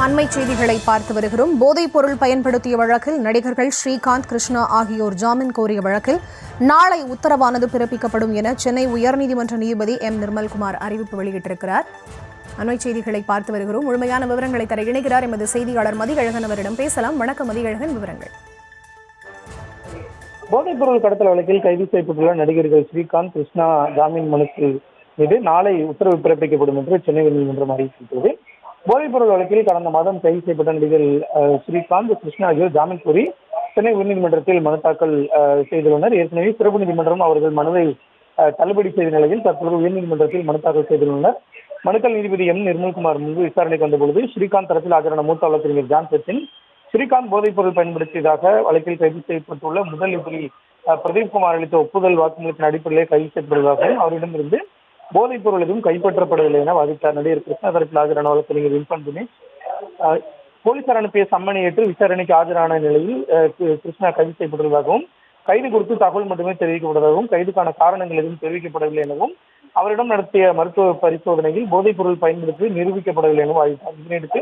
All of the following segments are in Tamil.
அண்மை செய்திகளை பார்த்து வருகிறோம். போதைப் பொருள் பயன்படுத்திய வழக்கில் நடிகர்கள் ஸ்ரீகாந்த், கிருஷ்ணா ஆகியோர் ஜாமீன் கோரிய வழக்கில் நாளை உத்தரவானது பிறப்பிக்கப்படும் என சென்னை உயர்நீதிமன்ற நீதிபதி எம் நிர்மல்குமார் அறிவிப்பு வெளியிட்டிருக்கிறார். அண்மை செய்திகளை பார்த்து வருகிறோம். முழுமையான விவரங்களை தர இணைகிறார் எமது செய்தியாளர் மதியழகன். அவரிடம் பேசலாம். வணக்கம் மதியழகன், விவரங்கள். போதைப் பொருள் கடத்தல் வழக்கில் கைது செய்யப்பட்டுள்ள நடிகர்கள் ஸ்ரீகாந்த், கிருஷ்ணா ஜாமீன் மனுக்கு மீது நாளை உத்தரவு பிறப்பிக்கப்படும் என்று சென்னை உயர்நீதிமன்றம் அறிவித்துள்ளது. போதைப் பொருள் வழக்கில் கடந்த மாதம் கைது செய்யப்பட்ட நடிகர் ஸ்ரீகாந்த், கிருஷ்ணா ஆகியோர் ஜாமீன் கோரி சென்னை உயர்நீதிமன்றத்தில் மனு தாக்கல் செய்துள்ளனர். ஏற்கனவே சிறப்பு நீதிமன்றம் அவர்கள் மனுவை தள்ளுபடி செய்த நிலையில் தற்போது உயர்நீதிமன்றத்தில் மனு தாக்கல் செய்துள்ளனர். மனுக்கள் நீதிபதி எம் நிர்மல்குமார் முன்பு விசாரணைக்கு வந்தபொழுது ஸ்ரீகாந்த் தரப்பில் ஆஜரான மூத்த வழக்கறிஞர் ஜான் சச்சின், ஸ்ரீகாந்த் போதைப் பொருள் பயன்படுத்தியதாக வழக்கில் கைது செய்யப்பட்டுள்ள முதல் எதிரி பிரதீப் குமார் அளித்த ஒப்புதல் வாக்குமூலத்தின் அடிப்படையில் கைது செய்யப்படுவதாகவும் அவரிடமிருந்து போதைப் பொருள் எதுவும் கைப்பற்றப்படவில்லை என வாதிட்டார். நடிகர் கிருஷ்ணா தரப்பில் ஆஜரான வழக்கறிஞர் வில்பன் தினேஷ் போலீசார் அனுப்பிய சம்மனை ஏற்று விசாரணைக்கு ஆஜரான நிலையில் கிருஷ்ணா கைது செய்யப்பட்டுள்ளதாகவும், கைது குறித்து தகவல் மட்டுமே தெரிவிக்கப்பட்டதாகவும், கைதுக்கான காரணங்கள் எதுவும் தெரிவிக்கப்படவில்லை எனவும், அவரிடம் நடத்திய மருத்துவ பரிசோதனையில் போதைப் பொருள் பயன்படுத்தி நிரூபிக்கப்படவில்லை எனவும் வாதிட்டார். இதனையடுத்து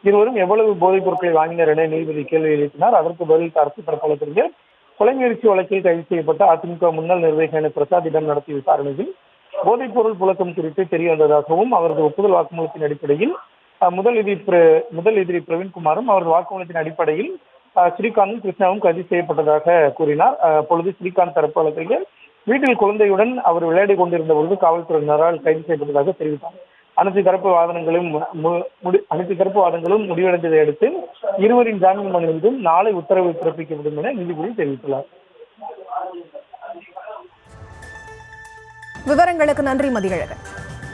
இருவரும் எவ்வளவு போதைப் பொருட்களை வாங்கினர் என நீதிபதி கேள்வி எழுப்பினார். அதற்கு பதில் அரசு தரப்பு வழக்கறிஞர் கொலை முயற்சி வழக்கில் கைது செய்யப்பட்ட அதிமுக முன்னாள் நிர்வாகியான பிரசாத்திடம் நடத்திய விசாரணையில் போதைப் பொருள் புழக்கம் குறித்து தெரிய வந்ததாகவும், அவரது ஒப்புதல் வாக்குமூலத்தின் அடிப்படையில் முதல் எதிரி பிரவீன்குமாரும் அவரது வாக்குமூலத்தின் அடிப்படையில் ஸ்ரீகாந்தும் கிருஷ்ணாவும் கைது செய்யப்பட்டதாக கூறினார். அப்பொழுது ஸ்ரீகாந்த் தரப்பு வழக்கறிஞர் வீட்டில் குழந்தையுடன் அவர் விளையாடி கொண்டிருந்த பொழுது காவல்துறையினரால் கைது செய்யப்பட்டதாக தெரிவித்தார். அனைத்து தரப்பு வாதங்களும் முடிவடைந்ததை அடுத்து இருவரின் ஜாமீன் மனு மீதும் நாளை உத்தரவு பிறப்பிக்கப்படும் என நீதிபதி தெரிவித்துள்ளார். விவரங்களுக்கு நன்றி மதியழகன்.